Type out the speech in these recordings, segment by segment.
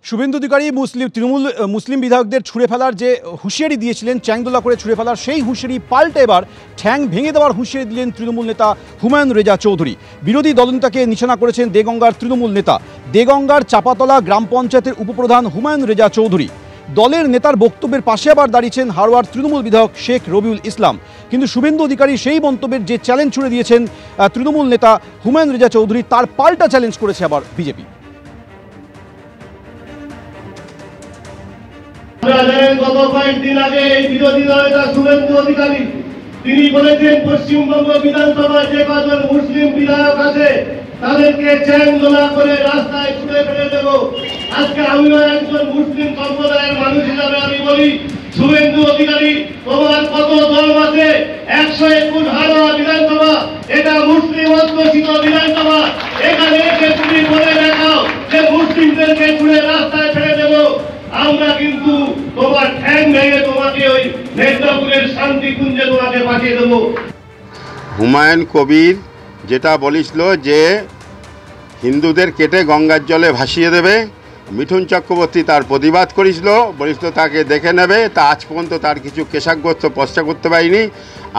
শুভেন্দু অধিকারী তৃণমূল মুসলিম বিধায়কদের ছুঁড়ে ফেলার যে হুঁশিয়ারি দিয়েছিলেন, চ্যাংদোলা করে ছুঁড়ে ফেলার, সেই হুঁশিয়ারি পাল্টে এবার ঠ্যাং ভেঙে দেওয়ার হুঁশিয়ারি দিলেন তৃণমূল নেতা হুমায়ুন রেজা চৌধুরী। বিরোধী দলনেতাকে নিশানা করেছেন দেগঙ্গার তৃণমূল নেতা, দেগঙ্গার চাপাতলা গ্রাম পঞ্চায়েতের উপপ্রধান হুমায়ুন রেজা চৌধুরী। দলের নেতার বক্তব্যের পাশে আবার দাঁড়িয়েছেন হারোয়ার তৃণমূল বিধায়ক শেখ রবিউল ইসলাম। কিন্তু শুভেন্দু অধিকারী সেই মন্তব্যের যে চ্যালেঞ্জ ছুড়ে দিয়েছেন তৃণমূল নেতা হুমায়ুন রেজা চৌধুরী, তার পাল্টা চ্যালেঞ্জ করেছে আবার বিজেপি। গত কয়েকদিন আগে এই বিরোধী দলনেতা শুভেন্দু অধিকারী তিনি বলেছেন পশ্চিমবঙ্গ বিধানসভায় যে কজন মুসলিম বিধায়ক আছে তাদেরকে চ্যাংদোলা করে রাস্তায় ছুঁড়ে ফেলে দেব। আজকে আমিও একজন মুসলিম সম্প্রদায়ের মানুষ হিসাবে আমি বলি, শুভেন্দু অধিকারী তোমার কত দল আছে? 121 হারোয়া বিধানসভা, এটা মুসলিম অধ্যুষিত বিধানসভা। এখানে এসে তুমি বলে দেখাও যে মুসলিমদেরকে ছুঁড়ে রাস্তায় ফেলে দেব। আমরা কিন্তু তোমার ঠ্যাং ভেঙে তোমাকে ওই মেদিনীপুরের শান্তিকুঞ্জে তোমাকে পাঠিয়ে দেব। হুমায়ুন কবির যেটা বলেছিল যে হিন্দুদের কেটে গঙ্গার জলে ভাসিয়ে দেবে, মিঠুন চক্রবর্তী তার প্রতিবাদ করেছিল, বলেছিল তাকে দেখে নেবে। তা আজ পর্যন্ত তার কিছু কেশাগ্রস্ত প্রশ্ন করতে পারিনি।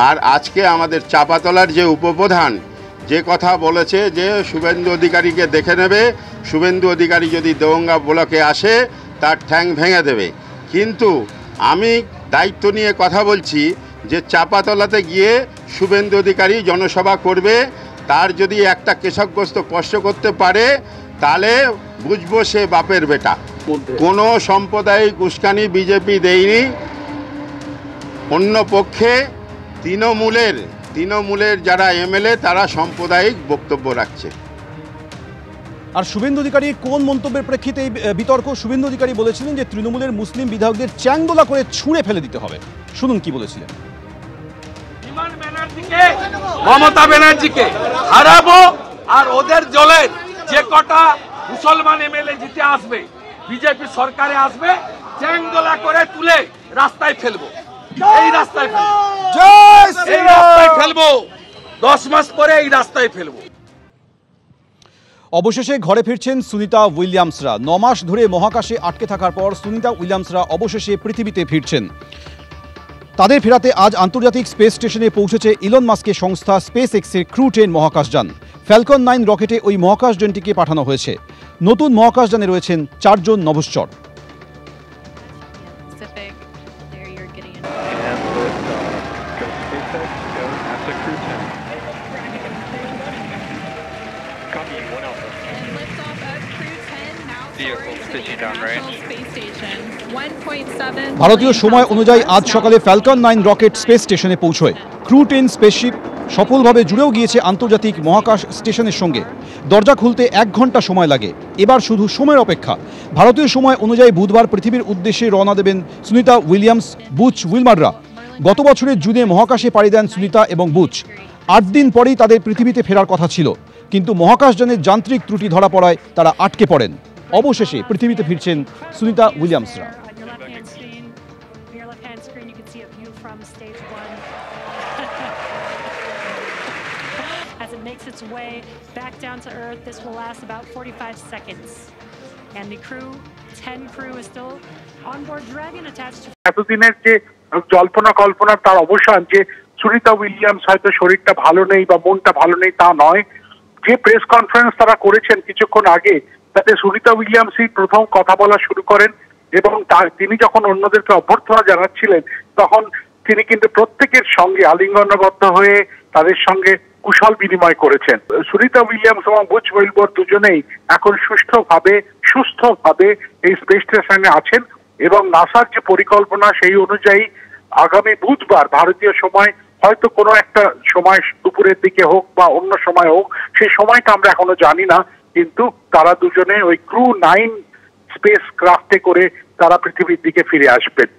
আর আজকে আমাদের চাপাতলার যে উপপ্রধান যে কথা বলেছে যে শুভেন্দু অধিকারীকে দেখে নেবে, শুভেন্দু অধিকারী যদি দেগঙ্গা ব্লকে আসে তার ঠ্যাং ভেঙে দেবে। কিন্তু আমি দায়িত্ব নিয়ে কথা বলছি যে চাপাতলাতে গিয়ে শুভেন্দু অধিকারী জনসভা করবে, তার যদি একটা কেশাগ্রস্ত প্রশ্ন করতে পারে তাহলে বুঝবো সে বাপের বেটা। কোনো সাম্প্রদায়িক উস্কানি বিজেপি দেয়নি। অন্য পক্ষে তৃণমূলের যারা এমএলএ তারা সাম্প্রদায়িক বক্তব্য রাখছে। আর শুভেন্দু অধিকারীর কোন মন্তব্যের প্রেক্ষিতে এই বিতর্ক? শুভেন্দু অধিকারী বলেছিলেন যে তৃণমূলের মুসলিম বিধায়কদের চ্যাংদোলা করে ছুঁড়ে ফেলে দিতে হবে। শুনুন কি বলেছিলেন। মমতা ব্যানার্জিকে হারাবো, আর ওদের দলের যে কটা মুসলমান এমএলএ জিতে আসবে, বিজেপি সরকারে আসবে, চ্যাংদোলা করে তুলে রাস্তায় ফেলবো। এই রাস্তায় ফেলবো 10 মাস পরে এই রাস্তায় ফেলবো। অবশেষে ঘরে ফিরছেন সুনিতা উইলিয়ামসরা। 9 মাস ধরে মহাকাশে আটকে থাকার পর সুনিতা উইলিয়ামসরা অবশেষে পৃথিবীতে ফিরছেন। তাদের ফেরাতে আজ আন্তর্জাতিক স্পেস স্টেশনে পৌঁছেছে ইলন মাস্কের সংস্থা স্পেস এক্সের ক্রু 10 মহাকাশযান। ফ্যালকন 9 রকেটে ওই মহাকাশযানটিকে পাঠানো হয়েছে। নতুন মহাকাশযানে রয়েছেন 4 জন নভশ্চর। ভারতীয় সময় অনুযায়ী আজ সকালে ফ্যালকন 9 রকেট স্পেস স্টেশনে পৌঁছয়। ক্রু 10 স্পেসশিপ সফলভাবে জুড়েও গিয়েছে আন্তর্জাতিক মহাকাশ স্টেশনের সঙ্গে। দরজা খুলতে 1 ঘন্টা সময় লাগে। এবার শুধু সময়ের অপেক্ষা। ভারতীয় সময় অনুযায়ী বুধবার পৃথিবীর উদ্দেশ্যে রওনা দেবেন সুনিতা উইলিয়ামস, বুচ উইলমাররা। গত বছরের জুনে মহাকাশে পাড়ি দেন সুনিতা এবং বুচ। 8 দিন পরেই তাদের পৃথিবীতে ফেরার কথা ছিল, কিন্তু মহাকাশযানের যান্ত্রিক ত্রুটি ধরা পড়ায় তারা আটকে পড়েন। অবশেষে পৃথিবীতে ফিরছেন Sunita উইলিয়ামসরা। As it makes its way back down to Earth, this will last about 45 seconds. And the crew, 10 crew is still on board Dragon attached to... এতদিনের যে জল্পনা কল্পনা তার অবসান, যে সুনিতা উইলিয়ামস হয়তো শরীরটা ভালো নেই বা মনটা ভালো নেই তা নয়। যে প্রেস কনফারেন্স তারা করেছেন কিছুক্ষণ আগে, তাতে সুনিতা উইলিয়ামসই প্রথম কথা বলা শুরু করেন এবং তিনি যখন অন্যদেরকে অভ্যর্থনা জানাচ্ছিলেন তখন তিনি কিন্তু প্রত্যেকের সঙ্গে আলিঙ্গনবদ্ধ হয়ে তাদের সঙ্গে কুশল বিনিময় করেছেন। সুনিতা উইলিয়ামস এবং বুচ উইলবার দুজনেই এখন সুস্থভাবে এই স্পেস স্টেশনে আছেন এবং নাসার যে পরিকল্পনা সেই অনুযায়ী আগামী বুধবার ভারতীয় সময়, হয়তো কোনো একটা সময় দুপুরের দিকে হোক বা অন্য সময় হোক, সেই সময়টা আমরা এখনো জানি না, কিন্তু তারা দুজনে ওই ক্রু 9 স্পেস ক্রাফটে করে তারা পৃথিবীর দিকে ফিরে আসবেন।